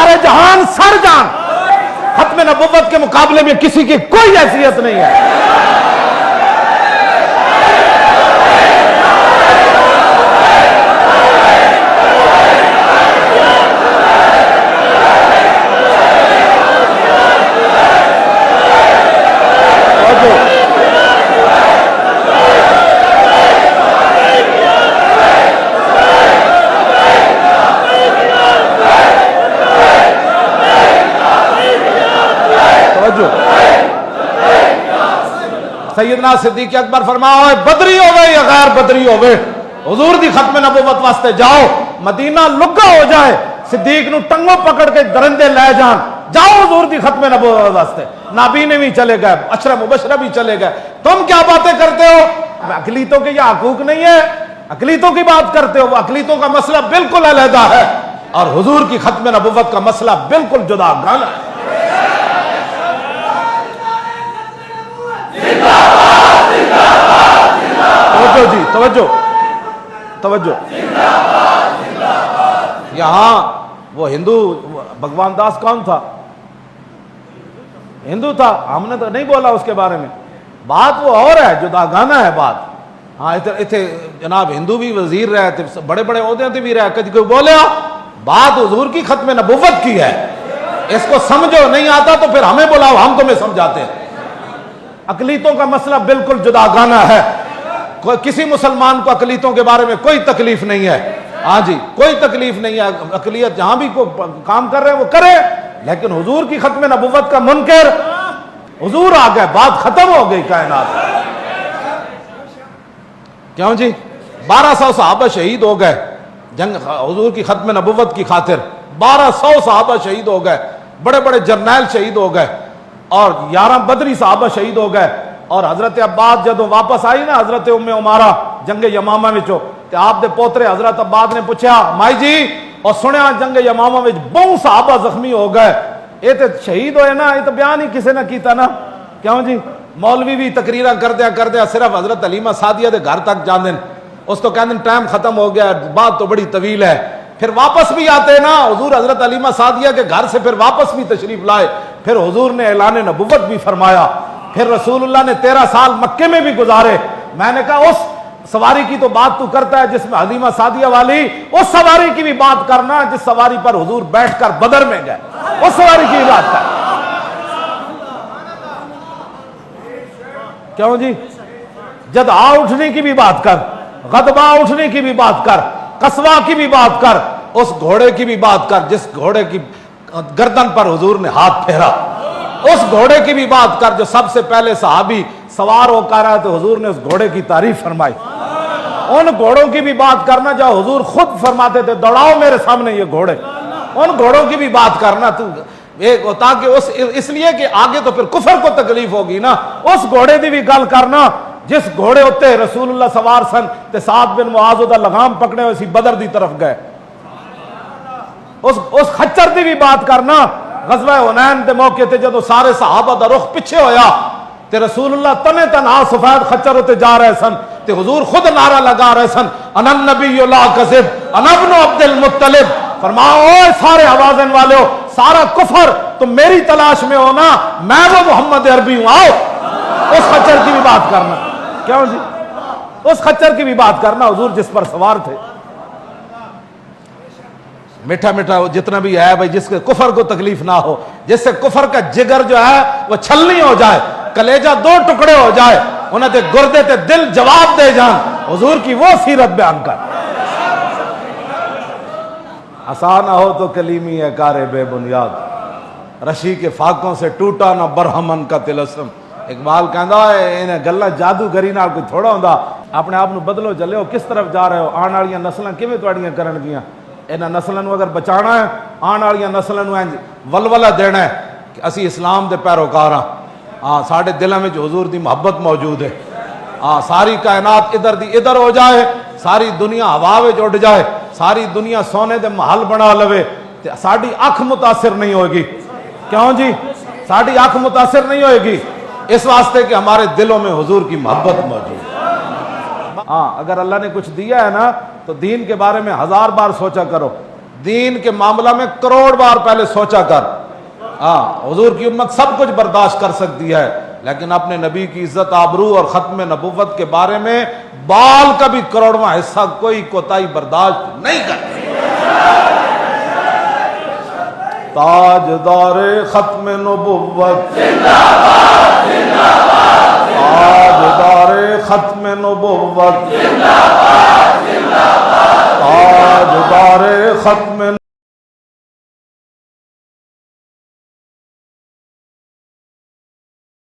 सारे जहान सर जान, खत्म नबुव्वत के मुकाबले में किसी की कोई हैसियत नहीं है। सैयदना सिद्दीक अकबर फरमाओ बदरी हो गए या गैर बदरी हो गए, हुजूर दी खत्म नबुव्वत वास्ते जाओ, मदीना लुगा हो जाए, सिद्दीक नु टंगों पकड़ के दरिंदे ले जान, जाओ हुजूर दी खत्म नबुव्वत वास्ते। नाबीने भी चले गए, अशरा मुबशरा भी चले गए। तुम क्या बातें करते हो? अकलीतों के यह हकूक नहीं है, अकलीतों की बात करते हो। अकलीतों का मसला बिल्कुल अलहदा है और हुजूर की खत्म नबुव्वत का मसला बिल्कुल जुदा गाना है। तवज्जो जी, तवज्जो तवज्जो। यहां वो हिंदू भगवान दास कौन था? हिंदू था, हमने तो नहीं बोला उसके बारे में। बात वो और है, जुदा गाना है बात। हाँ इतने जनाब हिंदू भी वजीर रहे थे, बड़े बड़े ओहदे भी रहे, कभी कोई बोले बात हुजूर की खत्म नबुव्वत की है। इसको समझो, नहीं आता तो फिर हमें बुलाओ, हम तुम्हें समझाते हैं। अकलीतों का मसला बिल्कुल जुदा गाना है। किसी मुसलमान को अकलीतों के बारे में कोई तकलीफ नहीं है। हाँ जी, कोई तकलीफ नहीं है। अकलियत जहां भी को काम कर रहे हैं वो करे, लेकिन हुजूर की खत्म नबुव्वत का मुनकर, हुजूर आ गए, बात खत्म हो गई कायनात। क्यों जी? 1200 सहाबा शहीद हो गए जंग हुजूर की खत्म नबुव्वत की खातिर। 1200 सहाबा शहीद हो गए, बड़े बड़े जर्नैल शहीद हो गए और 11 बदरी साहबा शहीद हो गए। और हजरत अब्बास जब वापस आई ना, हजरत उम्मे उमारा जंग यमामा विचों, ते आपदे पोतरे हजरत अब्बास ने पूछा माई जी और सुनिया जंग यमामा विच बहुत साहबा जख्मी हो गए, ये तो शहीद होए ना, ये तो बयान ही किसी ने किया ना। क्यों जी? मौलवी भी तकरीर कर दिया सिर्फ हजरत हलीमा सादिया के घर तक जाते, उस तो कहते टाइम खत्म हो गया, बात तो बड़ी तवील है। फिर वापस भी आते ना, हुजूर हजरत हलीमा सादिया के घर से फिर वापस भी तशरीफ लाए। फिर हुजूर ने ऐलान नबुव्वत भी फरमाया। फिर रसूलुल्लाह ने 13 साल मक्के में भी गुजारे। मैंने कहा उस सवारी की तो बात तू करता है जिसमें हलीमा सादिया वाली, उस सवारी की भी बात करना जिस सवारी पर हुजूर बैठकर बदर में गए, उस सवारी की बात कर। क्यों जी? जदा उठने की भी बात कर, गदबा उठने की भी बात कर, कसवा की भी बात कर, उस घोड़े की भी बात कर जिस घोड़े की गर्दन पर हुजूर ने हाथ फेरा, उस घोड़े की भी बात कर जो सबसे पहले सहाबी सवार होकर आया तो हुजूर ने उस घोड़े की तारीफ फरमाई। उन घोड़ों की भी बात करना जो हुजूर खुद फरमाते थे दौड़ाओ मेरे सामने ये घोड़े, उन घोड़ों की भी बात करना तू, ताकि उस इसलिए कि आगे तो फिर कुफर को तकलीफ होगी ना। उस घोड़े की भी गल करना जिस घोड़े उत्ते रसूलुल्लाह सवार सन ते साद बिन मुआज़ दा लगाम पकड़े हुए सी बदर दी तरफ गए। उस खच्चर की भी बात करना गज़वा हुनैन के मौके ते जदों सारे सहाबा दा रुख पिछे होया ते रसूलुल्लाह तने तनहा सफेद खच्चर उत्ते जा रहे सन ते हुजूर खुद नारा लगा रहे सन अनन नबी ला कज़िब अना इब्न अब्दुल मुत्तलिब। फरमाओ ओए सारे आवाज़न वालों, सारा कुफर तुम मेरी तलाश में हो ना, मैं वो मोहम्मद अरबी हूं, आओ। उस खच्चर की भी बात करना। क्यों जी? उस खच्चर की भी बात करना हुजूर जिस पर सवार थे। मीठा मीठा जितना भी है भाई, जिसके कुफर को तकलीफ ना हो, जिससे कुफर का जिगर जो है वो छलनी हो जाए, कलेजा 2 टुकड़े हो जाए, उन्हें ते गुर्दे ते दिल जवाब दे जान, हुजूर की वो सीरत बयान कर। आसान ना हो तो कलीमी है कारे बेबुनियाद, रशी के फाकों से टूटा ना बरहमन का तिलस्म। इकबाल कहता है इन्हें गल्ला जादूगरी नाल कोई थोड़ा होंदा। अपने आप को बदलो, चलो किस तरफ जा रहे हो, आने वाली नस्लां किवें तुहाड़ियां करनगियां। इन्हां नस्लां नूं अगर बचाना है, आने वाली नस्लां नूं इंज वलवला देना है कि असी इस्लाम के पैरोकार हाँ। हाँ, साढ़े दिलों में हुजूर की मुहब्बत मौजूद है। हाँ, सारी कायनात इधर दी इधर हो जाए, सारी दुनिया हवा में उड़ जाए, सारी दुनिया सोने के महल बना लवे, साड़ी अख मुतासिर नहीं होगी। क्यों जी? साड़ी अख मुतासिर नहीं होगी, इस वास्ते कि हमारे दिलों में हुजूर की मोहब्बत मौजूद है। हाँ, अगर अल्लाह ने कुछ दिया है ना तो दीन के बारे में 1000 बार सोचा करो। दीन के मामला में करोड़ बार पहले सोचा कर। हाँ, हुजूर की उम्मत सब कुछ बर्दाश्त कर सकती है, लेकिन अपने नबी की इज्जत आबरू और खत्म नबुव्वत के बारे में बाल का भी करोड़वां हिस्सा कोई कोताही बर्दाश्त नहीं करती। ताजदारे खत्म नबुव्वत जिंदाबाद जिंदाबाद, ताजदारे खत्म नबुव्वत जिंदाबाद जिंदाबाद, ताजदारे खत्म